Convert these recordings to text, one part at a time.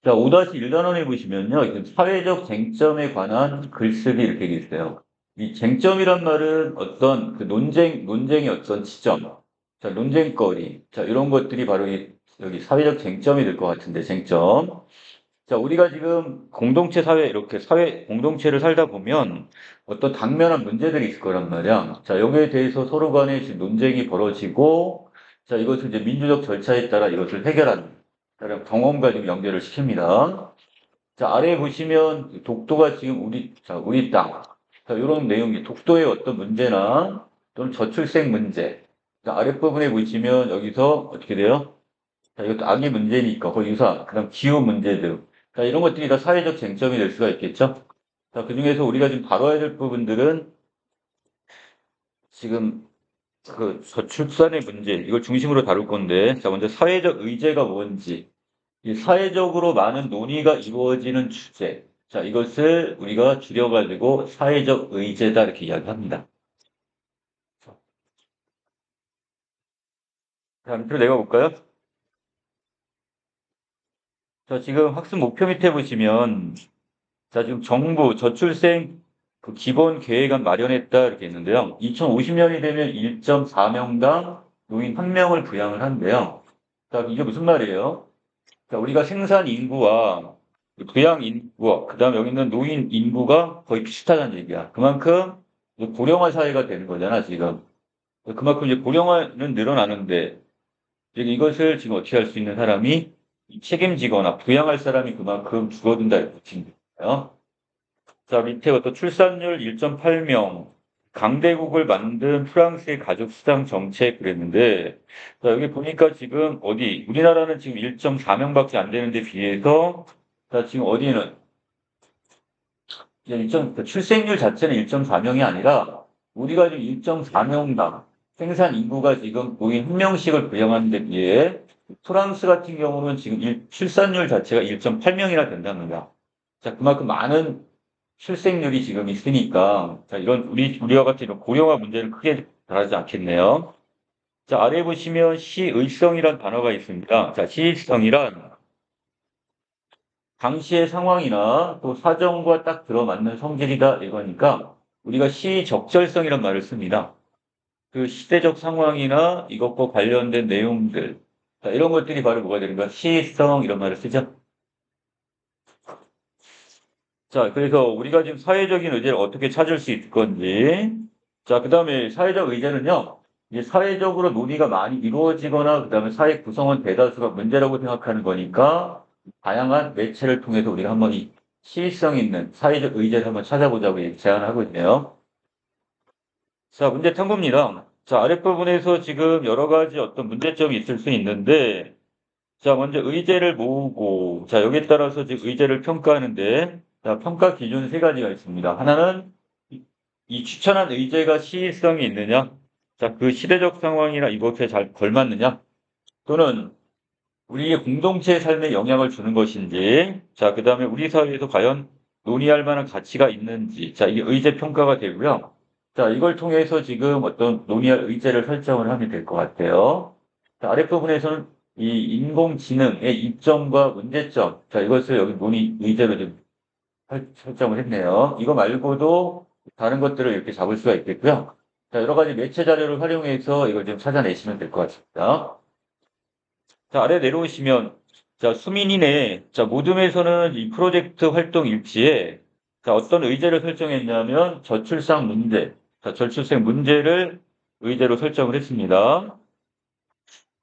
자, 5-1단원에 보시면요. 이렇게 사회적 쟁점에 관한 글쓰기 이렇게 돼 있어요. 이 쟁점이란 말은 어떤 그 논쟁의 어떤 지점, 자, 논쟁거리, 자, 이런 것들이 바로 여기 사회적 쟁점이 될 것 같은데, 쟁점. 자, 우리가 지금 공동체 사회, 이렇게 사회, 공동체를 살다 보면 어떤 당면한 문제들이 있을 거란 말이야. 자, 여기에 대해서 서로 간에 지금 논쟁이 벌어지고, 자, 이것을 이제 민주적 절차에 따라 이것을 해결하는, 그런 경험과 지금 연결을 시킵니다. 자, 아래에 보시면 독도가 지금 우리 땅. 자, 이런 내용이 독도의 어떤 문제나 또는 저출생 문제. 자, 아랫부분에 보시면 여기서 어떻게 돼요? 자, 이것도 악의 문제니까 거의 유사. 그다음 기후 문제들. 자, 이런 것들이 다 사회적 쟁점이 될 수가 있겠죠. 자, 그중에서 우리가 지금 다뤄야 될 부분들은 지금 그 저출산의 문제, 이걸 중심으로 다룰 건데, 자, 먼저 사회적 의제가 뭔지, 이 사회적으로 많은 논의가 이루어지는 주제. 자, 이것을 우리가 줄여가지고 사회적 의제다 이렇게 이야기합니다. 자, 밑으로 내려볼까요? 자, 지금 학습 목표 밑에 보시면, 자, 지금 정부 저출생 그 기본 계획안 마련했다 이렇게 했는데요. 2050년이 되면 1.4명당 노인 1명을 부양을 하는데요. 자, 이게 무슨 말이에요? 자, 우리가 생산 인구와 부양 인구와 그다음에 여기 있는 노인 인구가 거의 비슷하다는 얘기야. 그만큼 이제 고령화 사회가 되는 거잖아, 지금. 그만큼 이제 고령화는 늘어나는데 지금 이것을 지금 어떻게 할 수 있는 사람이 책임지거나 부양할 사람이 그만큼 줄어든다 이렇게 보시면 돼요. 자, 밑에 어떤 출산율 1.8명, 강대국을 만든 프랑스의 가족수당 정책 그랬는데, 자, 여기 보니까 지금 어디, 우리나라는 지금 1.4명밖에 안 되는데 비해서, 자, 지금 어디는, 출생률 자체는 1.4명이 아니라, 우리가 지금 1.4명당 생산 인구가 지금 노인 1명씩을 부양하는 데 비해, 프랑스 같은 경우는 지금 출산율 자체가 1.8명이나 된답니다. 자, 그만큼 많은 출생률이 지금 있으니까, 자, 우리와 같은 이런 고령화 문제는 크게 다르지 않겠네요. 자, 아래 보시면 시의성이란 단어가 있습니다. 자, 시의성이란 당시의 상황이나 또 사정과 딱 들어맞는 성질이다 이거니까 우리가 시적절성이란 말을 씁니다. 그 시대적 상황이나 이것과 관련된 내용들, 자, 이런 것들이 바로 뭐가 되는 거야? 시의성 이런 말을 쓰죠. 자, 그래서 우리가 지금 사회적인 의제를 어떻게 찾을 수 있을 건지. 자, 그 다음에 사회적 의제는요, 이제 사회적으로 논의가 많이 이루어지거나, 그 다음에 사회 구성원 대다수가 문제라고 생각하는 거니까, 다양한 매체를 통해서 우리가 한번 이 시의성 있는 사회적 의제를 한번 찾아보자고 제안하고 있네요. 자, 문제 탐구입니다. 자, 아랫부분에서 지금 여러 가지 어떤 문제점이 있을 수 있는데, 자, 먼저 의제를 모으고, 자, 여기에 따라서 지금 의제를 평가하는데, 자, 평가 기준 세 가지가 있습니다. 하나는 이 추천한 의제가 시의성이 있느냐, 자, 그 시대적 상황이나 이것에 잘 걸맞느냐, 또는 우리의 공동체 삶에 영향을 주는 것인지, 자, 그 다음에 우리 사회에서 과연 논의할 만한 가치가 있는지, 자, 이게 의제 평가가 되고요. 자, 이걸 통해서 지금 어떤 논의할 의제를 설정을 하면 될 것 같아요. 자, 아랫부분에서는 이 인공지능의 이점과 문제점, 자, 이것을 여기 논의 의제로 좀 설정을 했네요. 이거 말고도 다른 것들을 이렇게 잡을 수가 있겠고요. 자, 여러 가지 매체 자료를 활용해서 이걸 좀 찾아내시면 될 것 같습니다. 자, 아래 내려오시면, 자, 수민이네. 자, 모둠에서는 이 프로젝트 활동 일지에, 자, 어떤 의제를 설정했냐면, 저출산 문제. 자, 저출생 문제를 의제로 설정을 했습니다.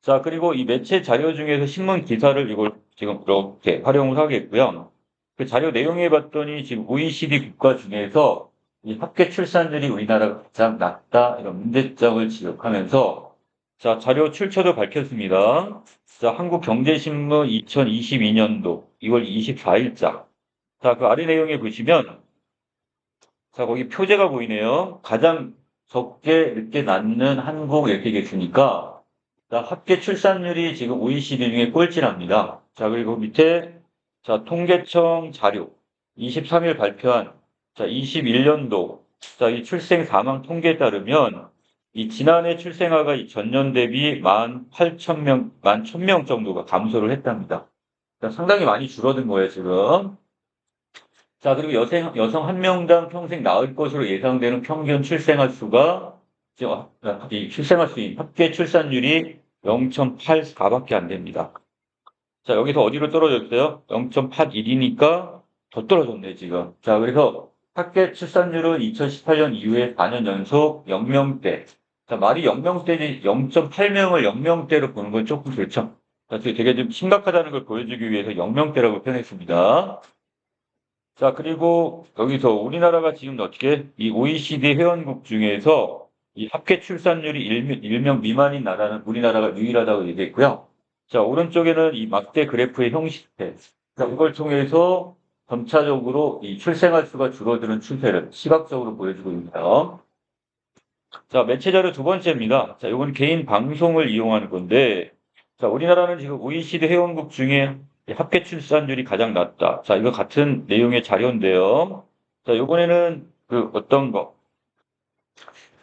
자, 그리고 이 매체 자료 중에서 신문 기사를 이걸 지금 이렇게 활용을 하겠고요. 그 자료 내용에 봤더니 지금 OECD 국가 중에서 이 합계 출산율이 우리나라가 가장 낮다, 이런 문제점을 지적하면서 자, 자료 출처도 밝혔습니다. 자, 한국경제신문 2022년도 2월 24일자. 자, 그 아래 내용에 보시면 자, 거기 표제가 보이네요. 가장 적게 늦게 낳는 한국 이렇게 있으니까 자, 합계 출산율이 지금 OECD 중에 꼴찌랍니다. 자, 그리고 밑에 자, 통계청 자료 23일 발표한 자, 21년도 자, 이 출생 사망 통계에 따르면 이 지난해 출생아가 이 전년 대비 18,000명, 11,000명 정도가 감소를 했답니다. 상당히 많이 줄어든 거예요, 지금. 자, 그리고 여성 한 명당 평생 낳을 것으로 예상되는 평균 출생아 수가, 지금 이 출생아 수인 합계 출산율이 0.84밖에 안 됩니다. 자, 여기서 어디로 떨어졌어요? 0.81이니까 더 떨어졌네, 지금. 자, 그래서 합계 출산율은 2018년 이후에 4년 연속 0명대. 자, 말이 0명대지 0.8명을 0명대로 보는 건 조금 그렇죠. 자, 되게 좀 심각하다는 걸 보여주기 위해서 0명대라고 표현했습니다. 자, 그리고 여기서 우리나라가 지금 어떻게 이 OECD 회원국 중에서 이 합계 출산율이 1명 미만인 나라는 우리나라가 유일하다고 얘기했고요. 자, 오른쪽에는 이 막대 그래프의 형식태. 자, 이걸 통해서 점차적으로 이 출생아 수가 줄어드는 추세를 시각적으로 보여주고 있습니다. 자, 매체 자료 두 번째입니다. 자, 이건 개인 방송을 이용하는 건데, 자, 우리나라는 지금 OECD 회원국 중에 합계 출산율이 가장 낮다. 자, 이거 같은 내용의 자료인데요. 자, 요번에는 그 어떤 거.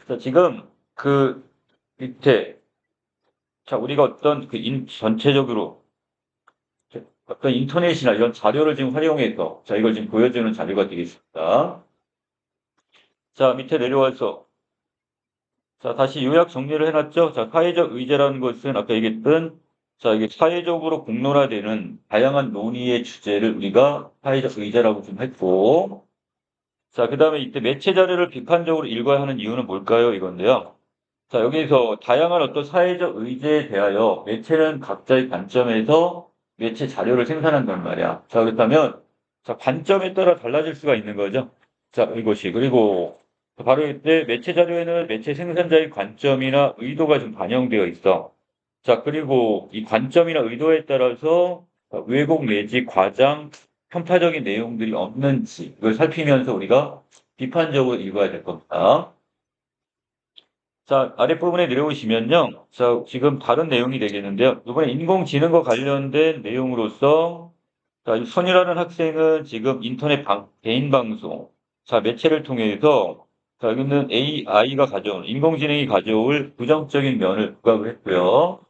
자, 지금 그 밑에, 자, 우리가 어떤 전체적으로 어떤 인터넷이나 이런 자료를 지금 활용해서, 자, 이걸 지금 보여주는 자료가 되겠습니다. 자, 밑에 내려와서, 자, 다시 요약 정리를 해놨죠? 자, 사회적 의제라는 것은 아까 얘기했던, 자, 이게 사회적으로 공론화되는 다양한 논의의 주제를 우리가 사회적 의제라고 좀 했고, 자, 그 다음에 이때 매체 자료를 비판적으로 읽어야 하는 이유는 뭘까요? 이건데요. 자, 여기서 다양한 어떤 사회적 의제에 대하여 매체는 각자의 관점에서 매체 자료를 생산한단 말이야. 자, 그렇다면, 자, 관점에 따라 달라질 수가 있는 거죠. 자, 이것이. 그리고 바로 이때 매체 자료에는 매체 생산자의 관점이나 의도가 좀 반영되어 있어. 자, 그리고 이 관점이나 의도에 따라서 왜곡 내지 과장, 편파적인 내용들이 없는지 이걸 살피면서 우리가 비판적으로 읽어야 될 겁니다. 자, 아랫부분에 내려오시면요. 자, 지금 다른 내용이 되겠는데요. 이번에 인공지능과 관련된 내용으로서, 자, 이 손이라는 학생은 지금 개인 방송, 자, 매체를 통해서, 자, 여기는 AI가 인공지능이 가져올 부정적인 면을 부각을 했고요.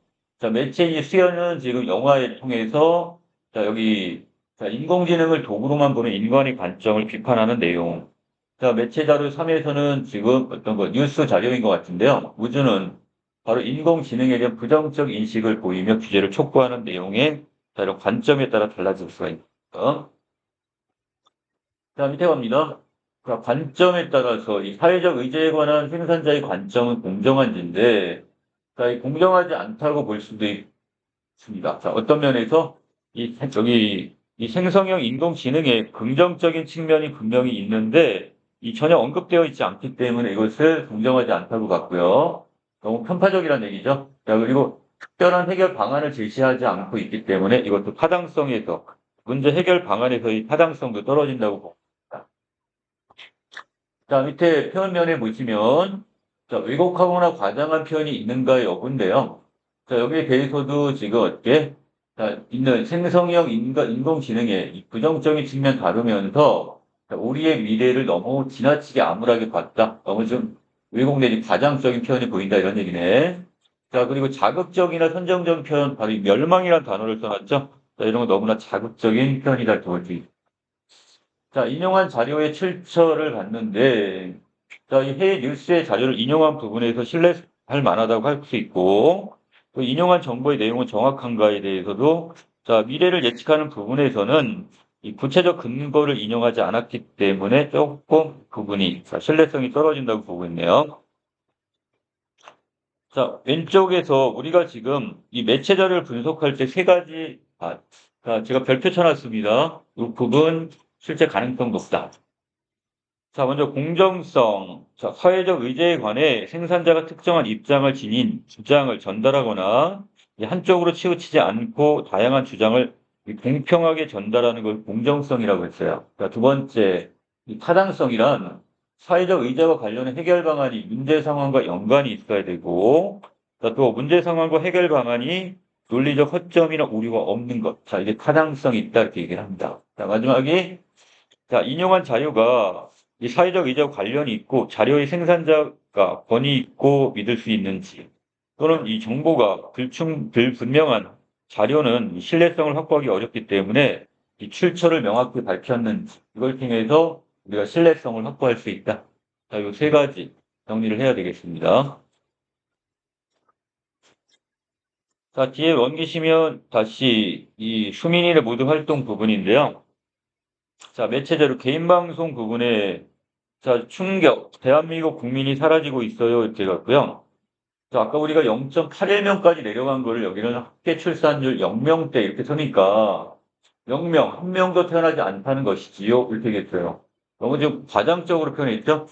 자, 매체의 수연은 지금 영화에 통해서, 자, 여기, 자, 인공지능을 도구로만 보는 인간의 관점을 비판하는 내용. 자, 매체 자료 3에서는 지금 어떤 거 뉴스 자료인 것 같은데요. 우주는 바로 인공지능에 대한 부정적 인식을 보이며 규제를 촉구하는 내용의 자료 관점에 따라 달라질 수가 있습니다. 자, 밑에 갑니다. 자, 관점에 따라서 이 사회적 의제에 관한 생산자의 관점은 공정한지인데, 자, 이 공정하지 않다고 볼 수도 있습니다. 자, 어떤 면에서 이 생성형 인공지능의 긍정적인 측면이 분명히 있는데, 이 전혀 언급되어 있지 않기 때문에 이것을 공정하지 않다고 봤고요. 너무 편파적이라는 얘기죠. 자, 그리고 특별한 해결 방안을 제시하지 않고 있기 때문에 이것도 타당성에서, 문제 해결 방안에서의 타당성도 떨어진다고 봅니다. 자, 밑에 표현면에 보시면, 자, 왜곡하거나 과장한 표현이 있는가 여부인데요. 자, 여기에 대해서도 지금 어떻게, 자, 있는 생성형 인공지능의 이 부정적인 측면 다루면서, 자, 우리의 미래를 너무 지나치게 암울하게 봤다. 너무 좀 왜곡 내지 과장적인 표현이 보인다. 이런 얘기네. 자, 그리고 자극적이나 선정적인 표현, 바로 이 멸망이라는 단어를 써놨죠. 자, 이런 거 너무나 자극적인 표현이다. 이렇게 볼수 있습니다. 자, 인용한 자료의 출처를 봤는데, 자, 이 해외 뉴스의 자료를 인용한 부분에서 신뢰할 만하다고 할 수 있고, 또 인용한 정보의 내용은 정확한가에 대해서도, 자, 미래를 예측하는 부분에서는 이 구체적 근거를 인용하지 않았기 때문에 조금 부분이, 자, 신뢰성이 떨어진다고 보고 있네요. 자, 왼쪽에서 우리가 지금 이 매체 자료를 분석할 때 세 가지, 자, 제가 별표 쳐놨습니다. 이 부분 실제 가능성 높다. 자, 먼저 공정성. 자, 사회적 의제에 관해 생산자가 특정한 입장을 지닌 주장을 전달하거나 한쪽으로 치우치지 않고 다양한 주장을 공평하게 전달하는 걸 공정성이라고 했어요. 자, 두 번째, 이 타당성이란 사회적 의제와 관련된 해결 방안이 문제 상황과 연관이 있어야 되고, 자, 또 문제 상황과 해결 방안이 논리적 허점이나 오류가 없는 것. 자, 이게 타당성이 있다 이렇게 얘기를 합니다. 자, 마지막에 자, 인용한 자료가 이 사회적 의제와 관련이 있고 자료의 생산자가 권위 있고 믿을 수 있는지 또는 이 정보가 불분명한 자료는 신뢰성을 확보하기 어렵기 때문에 이 출처를 명확히 밝혔는지 이걸 통해서 우리가 신뢰성을 확보할 수 있다. 자, 이 세 가지 정리를 해야 되겠습니다. 자, 뒤에 넘기시면 다시 이 수민이의 모두 활동 부분인데요. 자, 매체자료 개인 방송 부분에 자, 충격. 대한민국 국민이 사라지고 있어요. 이렇게 갔고요. 자, 아까 우리가 0.81명까지 내려간 거를 여기는 합계 출산율 0명대 이렇게 서니까 0명, 한 명도 태어나지 않다는 것이지요. 이렇게 되겠어요. 너무 좀 과장적으로 표현했죠?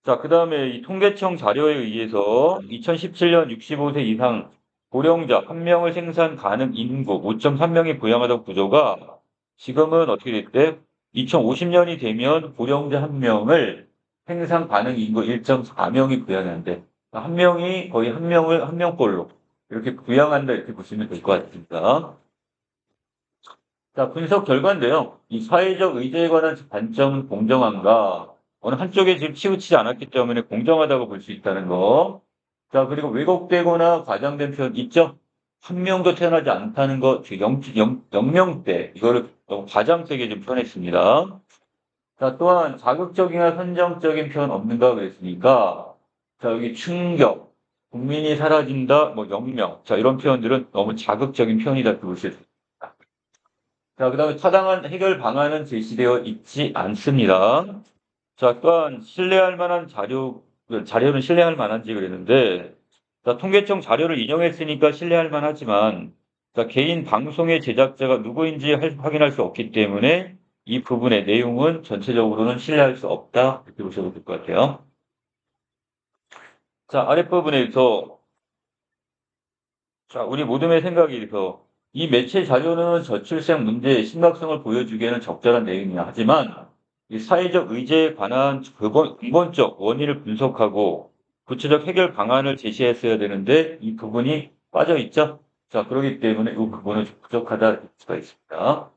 자, 그 다음에 이 통계청 자료에 의해서 2017년 65세 이상 고령자 1명을 생산 가능 인구 5.3명이 부양하던 구조가 지금은 어떻게 됐대? 2050년이 되면 고령자 1명을 생산 가능 인구 1.4명이 부양한대. 한 명이 거의 한 명을 한 명꼴로 이렇게 부양한다 이렇게 보시면 될 것 같습니다. 자, 분석 결과인데요. 이 사회적 의제에 관한 관점은 공정한가? 어느 한쪽에 지금 치우치지 않았기 때문에 공정하다고 볼 수 있다는 거. 자, 그리고 왜곡되거나 과장된 표현 있죠? 한 명도 태어나지 않다는 거, 0명대. 이거를 너무 과장되게 좀 표현했습니다. 자, 또한 자극적이나 선정적인 표현 없는가 그랬으니까, 자, 여기 충격, 국민이 사라진다, 뭐 0명. 자, 이런 표현들은 너무 자극적인 표현이다. 볼 수 있습니다. 자, 그 다음에 타당한 해결 방안은 제시되어 있지 않습니다. 자, 또한 신뢰할 만한 자료는 신뢰할 만한지 그랬는데, 자, 통계청 자료를 인용했으니까 신뢰할 만하지만, 자, 개인 방송의 제작자가 누구인지 확인할 수 없기 때문에 이 부분의 내용은 전체적으로는 신뢰할 수 없다. 이렇게 보셔도 될 것 같아요. 자, 아랫부분에서, 자, 우리 모둠의 생각에서 이 매체 자료는 저출생 문제의 심각성을 보여주기에는 적절한 내용이야. 하지만 이 사회적 의제에 관한 근본적 원인을 분석하고 구체적 해결 방안을 제시했어야 되는데 이 부분이 빠져 있죠. 자, 그렇기 때문에 이 부분은 좀 부족하다 볼 수가 있습니다.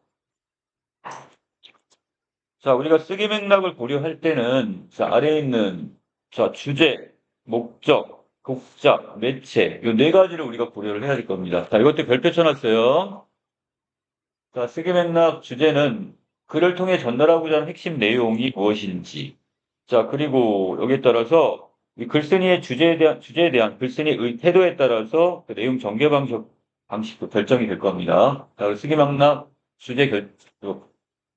자, 우리가 쓰기 맥락을 고려할 때는 자, 아래에 있는 자, 주제, 목적, 독자, 매체 이 네 가지를 우리가 고려를 해야 될 겁니다. 자, 이것도 별표 쳐놨어요. 자, 쓰기 맥락 주제는 글을 통해 전달하고자 하는 핵심 내용이 무엇인지. 자, 그리고 여기에 따라서 이 글쓴이의 주제에 대한 글쓴이의 태도에 따라서 그 내용 전개 방식도 결정이 될 겁니다. 자, 쓰기 맥락 주제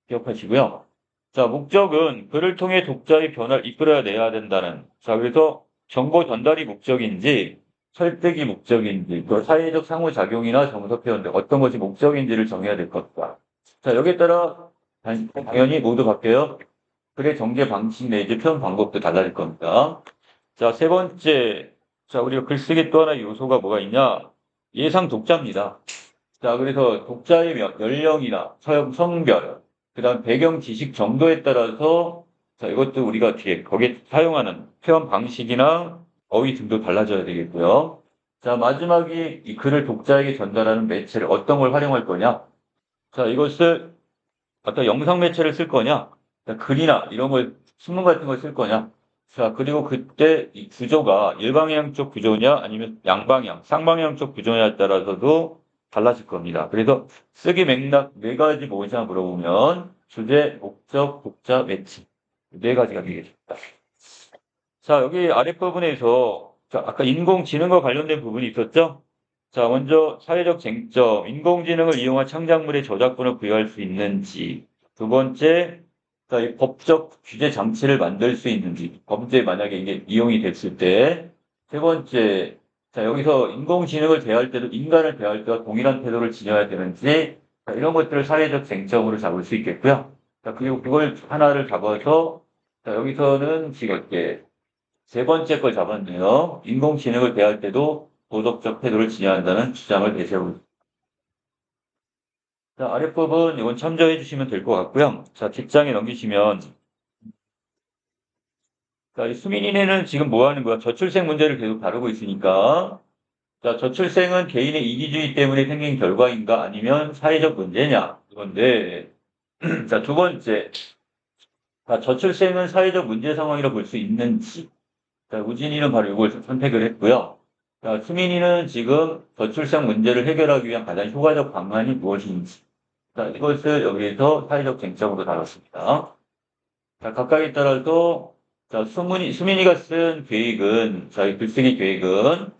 기억하시고요. 자, 목적은 글을 통해 독자의 변화를 이끌어내야 된다는. 자, 그래서 정보 전달이 목적인지 설득이 목적인지, 또 사회적 상호작용이나 정서 표현 등 어떤 것이 목적인지를 정해야 될 것이다. 자, 여기에 따라 당연히 모두 바뀌어요. 글의 전개 방식 내지 표현 방법도 달라질 겁니다. 자, 세 번째. 자, 우리가 글쓰기 또 하나의 요소가 뭐가 있냐? 예상 독자입니다. 자, 그래서 독자의 연령이나 서양 성별, 그 다음 배경 지식 정도에 따라서 자, 이것도 우리가 뒤에 거기에 사용하는 표현 방식이나 어휘 등도 달라져야 되겠고요. 자, 마지막이 이 글을 독자에게 전달하는 매체를 어떤 걸 활용할 거냐? 자, 이것을 어떤 영상 매체를 쓸 거냐? 자, 글이나 이런 걸 신문 같은 걸 쓸 거냐? 자, 그리고 그때 이 구조가 일방향 쪽 구조냐 아니면 양방향, 쌍방향 쪽 구조냐에 따라서도 달라질 겁니다. 그래서 쓰기 맥락 네 가지 무엇이냐 물어보면 주제, 목적, 독자, 매치 네 가지가 되겠습니다. 자, 여기 아랫부분에서 자, 아까 인공지능과 관련된 부분이 있었죠? 자, 먼저 사회적 쟁점, 인공지능을 이용한 창작물의 저작권을 부여할 수 있는지. 두 번째, 자, 이 법적 규제 장치를 만들 수 있는지. 범죄에 만약에 이게 이용이 됐을 때. 세 번째, 자, 여기서 인공지능을 대할 때도 인간을 대할 때와 동일한 태도를 지녀야 되는지. 자, 이런 것들을 사회적 쟁점으로 잡을 수 있겠고요. 자, 그리고 그걸 하나를 잡아서, 자, 여기서는 지금 이렇게 세 번째 걸 잡았네요. 인공지능을 대할 때도 도덕적 태도를 지녀야 한다는 주장을 내세우고 있습니다. 자, 아랫부분 이건 참조해 주시면 될 것 같고요. 자, 뒷장에 넘기시면 자, 이 수민이네는 지금 뭐 하는 거야? 저출생 문제를 계속 다루고 있으니까 자, 저출생은 개인의 이기주의 때문에 생긴 결과인가 아니면 사회적 문제냐? 이건데 자, 두 번째. 자, 저출생은 사회적 문제 상황이라 볼 수 있는지. 자, 우진이는 바로 이걸 선택을 했고요. 자, 수민이는 지금 저출생 문제를 해결하기 위한 가장 효과적 방안이 무엇인지. 자, 이것을 여기에서 사회적 쟁점으로 다뤘습니다. 자, 각각에 따라서, 자, 수민이가 쓴 계획은, 자, 이 글쓰기 계획은,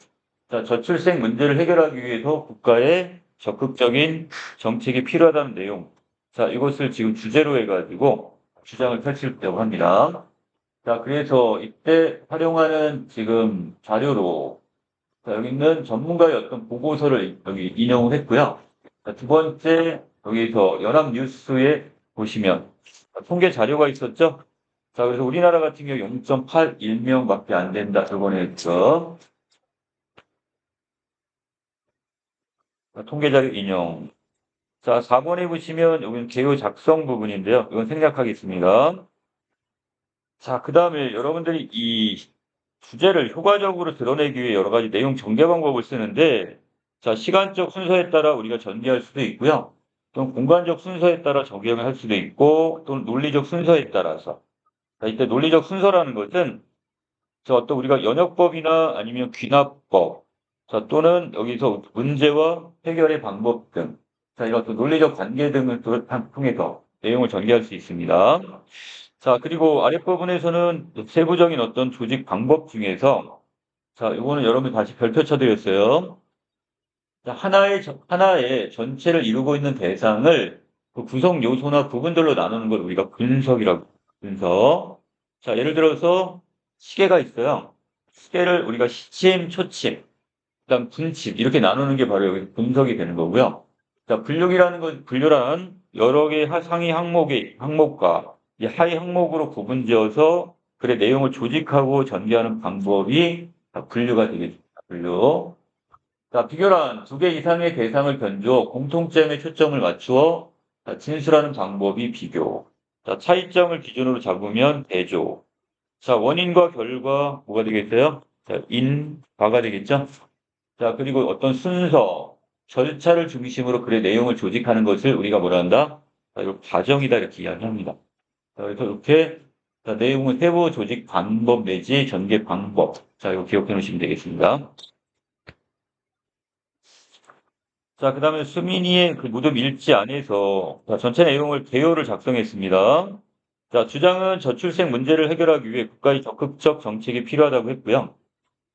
자, 저출생 문제를 해결하기 위해서 국가의 적극적인 정책이 필요하다는 내용. 자, 이것을 지금 주제로 해가지고 주장을 펼치려고 합니다. 자, 그래서 이때 활용하는 지금 자료로, 자, 여기 있는 전문가의 어떤 보고서를 여기 인용을 했고요. 자, 두 번째, 여기서 연합뉴스에 보시면 통계 자료가 있었죠? 자, 그래서 우리나라 같은 경우 0.81명밖에 안 된다. 저번에 했죠. 자, 통계 자료 인용. 자, 4번에 보시면 여기는 개요 작성 부분인데요. 이건 생략하겠습니다. 자, 그 다음에 여러분들이 이 주제를 효과적으로 드러내기 위해 여러 가지 내용 전개 방법을 쓰는데, 자, 시간적 순서에 따라 우리가 전개할 수도 있고요. 또는 공간적 순서에 따라 적용을 할 수도 있고, 또는 논리적 순서에 따라서. 자, 이때 논리적 순서라는 것은, 자, 어떤 우리가 연역법이나 아니면 귀납법, 자, 또는 여기서 문제와 해결의 방법 등, 자, 이런 어떤 논리적 관계 등을 통해서 내용을 전개할 수 있습니다. 자, 그리고 아랫 부분에서는 세부적인 어떤 조직 방법 중에서, 자, 이거는 여러분 다시 별표 쳐드렸어요. 자, 하나의 전체를 이루고 있는 대상을 그 구성 요소나 부분들로 나누는 걸 우리가 분석이라고, 분석. 자, 예를 들어서 시계가 있어요. 시계를 우리가 시침, 초침, 그다음 분침, 이렇게 나누는 게 바로 여기 분석이 되는 거고요. 자, 분류란 여러 개의 상위 항목과 이 하위 항목으로 구분지어서 글의 내용을 조직하고 전개하는 방법이 다 분류가 되겠습니다. 분류. 자, 비교란 두 개 이상의 대상을 견주어 공통점에 초점을 맞추어 자, 진술하는 방법이 비교. 자, 차이점을 기준으로 잡으면 대조. 자, 원인과 결과 뭐가 되겠어요? 자, 과가 되겠죠? 자, 그리고 어떤 순서, 절차를 중심으로 글의 내용을 조직하는 것을 우리가 뭐라 한다? 자, 이거 과정이다 이렇게 이야기합니다. 자, 그래서 이렇게 자, 내용은 세부 조직 방법 내지 전개 방법. 자, 이거 기억해 놓으시면 되겠습니다. 자, 그 다음에 수민이의 그 무덤 일지 안에서 자, 전체 내용을 개요를 작성했습니다. 자, 주장은 저출생 문제를 해결하기 위해 국가의 적극적 정책이 필요하다고 했고요.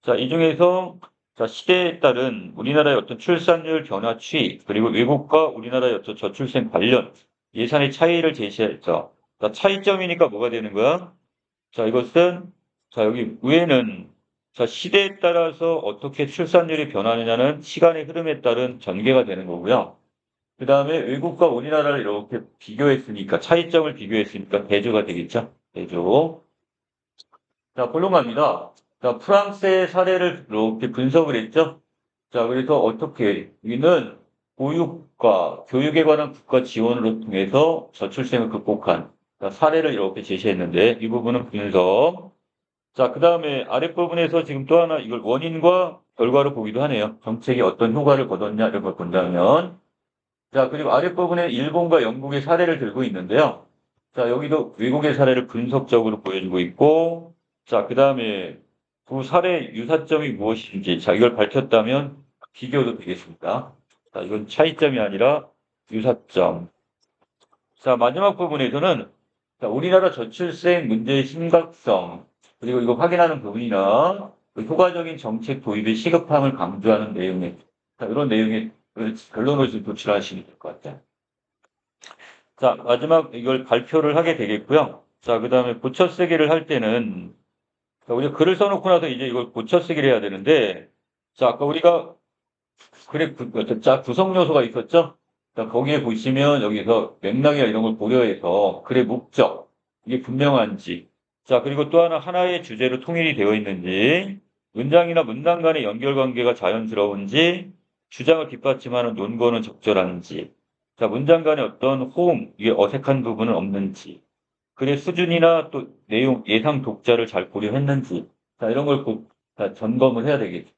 자, 이 중에서 자, 시대에 따른 우리나라의 어떤 출산율 변화 추이, 그리고 외국과 우리나라의 어떤 저출생 관련 예산의 차이를 제시했죠. 자, 차이점이니까 뭐가 되는 거야? 자, 이것은 자, 여기 위에는 자, 시대에 따라서 어떻게 출산율이 변하느냐는 시간의 흐름에 따른 전개가 되는 거고요. 그 다음에 외국과 우리나라를 이렇게 비교했으니까, 차이점을 비교했으니까 대조가 되겠죠? 대조. 자, 본론 갑니다. 자, 프랑스의 사례를 이렇게 분석을 했죠? 자, 그래서 어떻게, 여기는 보육과 교육에 관한 국가 지원을 통해서 저출생을 극복한 자, 사례를 이렇게 제시했는데, 이 부분은 분석. 자, 그 다음에 아랫부분에서 지금 또 하나 이걸 원인과 결과로 보기도 하네요. 정책이 어떤 효과를 거뒀냐, 이런 걸 본다면. 자, 그리고 아랫부분에 일본과 영국의 사례를 들고 있는데요. 자, 여기도 외국의 사례를 분석적으로 보여주고 있고, 자, 그 다음에 두 사례 유사점이 무엇인지, 자, 이걸 밝혔다면 비교도 되겠습니다. 자, 이건 차이점이 아니라 유사점. 자, 마지막 부분에서는 자, 우리나라 저출생 문제의 심각성, 그리고 이거 확인하는 부분이나 그 효과적인 정책 도입의 시급함을 강조하는 내용의, 자, 이런 내용의 결론을 좀 도출하시면 될 것 같아요. 자, 마지막 이걸 발표를 하게 되겠고요. 자, 그 다음에 고쳐쓰기를 할 때는, 자, 우리가 글을 써놓고 나서 이제 이걸 고쳐쓰기를 해야 되는데, 자, 아까 우리가 글에 구성 요소가 있었죠? 자, 거기에 보시면 여기서 맥락이나 이런 걸 고려해서 글의 목적, 이게 분명한지, 자, 그리고 또 하나의 주제로 통일이 되어 있는지, 문장이나 문단 간의 연결관계가 자연스러운지, 주장을 뒷받침하는 논거는 적절한지, 자, 문장 간의 어떤 호응, 이게 어색한 부분은 없는지, 글의 수준이나 또 내용, 예상 독자를 잘 고려했는지, 자, 이런 걸 자, 점검을 해야 되겠죠.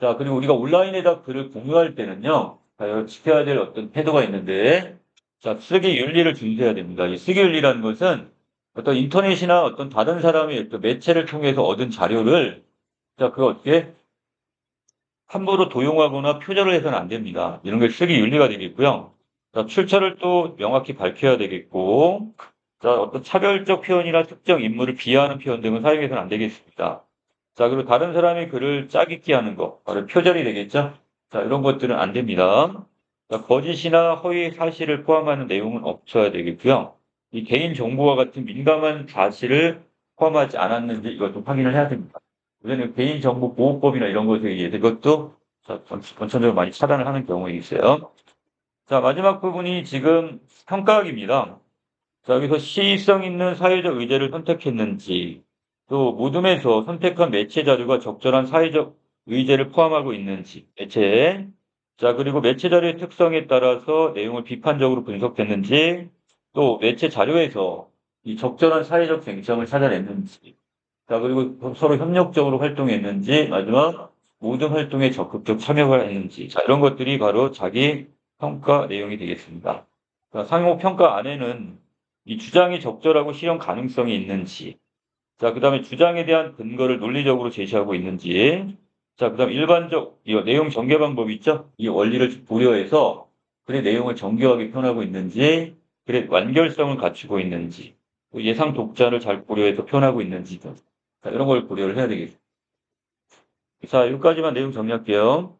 자, 그리고 우리가 온라인에다 글을 공유할 때는요, 자, 여기 지켜야 될 어떤 태도가 있는데, 자, 쓰기 윤리를 준수해야 됩니다. 이 쓰기 윤리라는 것은 어떤 인터넷이나 어떤 다른 사람의 어떤 매체를 통해서 얻은 자료를, 자, 그거 어떻게 함부로 도용하거나 표절을 해서는 안 됩니다. 이런 게 쓰기 윤리가 되겠고요. 자, 출처를 또 명확히 밝혀야 되겠고, 자, 어떤 차별적 표현이나 특정 인물을 비하하는 표현 등은 사용해서는 안 되겠습니다. 자, 그리고 다른 사람의 글을 짜깁기 하는 거, 바로 표절이 되겠죠? 자, 이런 것들은 안 됩니다. 자, 거짓이나 허위 사실을 포함하는 내용은 없어야 되겠고요. 이 개인 정보와 같은 민감한 사실을 포함하지 않았는지 이것도 확인을 해야 됩니다. 우리는 개인정보보호법이나 이런 것에 의해서 이것도 원천적으로 많이 차단을 하는 경우가 있어요. 자, 마지막 부분이 지금 평가학입니다. 자, 여기서 시의성 있는 사회적 의제를 선택했는지, 또 모둠에서 선택한 매체 자료가 적절한 사회적 의제를 포함하고 있는지, 매체에. 자, 그리고 매체 자료의 특성에 따라서 내용을 비판적으로 분석했는지, 또 매체 자료에서 이 적절한 사회적 쟁점을 찾아냈는지, 자, 그리고 서로 협력적으로 활동했는지, 마지막 모든 활동에 적극적 참여를 했는지, 자, 이런 것들이 바로 자기 평가 내용이 되겠습니다. 자, 상호 평가 안에는 이 주장이 적절하고 실현 가능성이 있는지, 자, 그 다음에 주장에 대한 근거를 논리적으로 제시하고 있는지, 자, 그 다음 일반적, 이 내용 전개 방법 있죠? 이 원리를 고려해서 글의 내용을 정교하게 표현하고 있는지, 글의 완결성을 갖추고 있는지, 또 예상 독자를 잘 고려해서 표현하고 있는지, 자, 이런 걸 고려를 해야 되겠습니다. 자, 여기까지만 내용 정리할게요.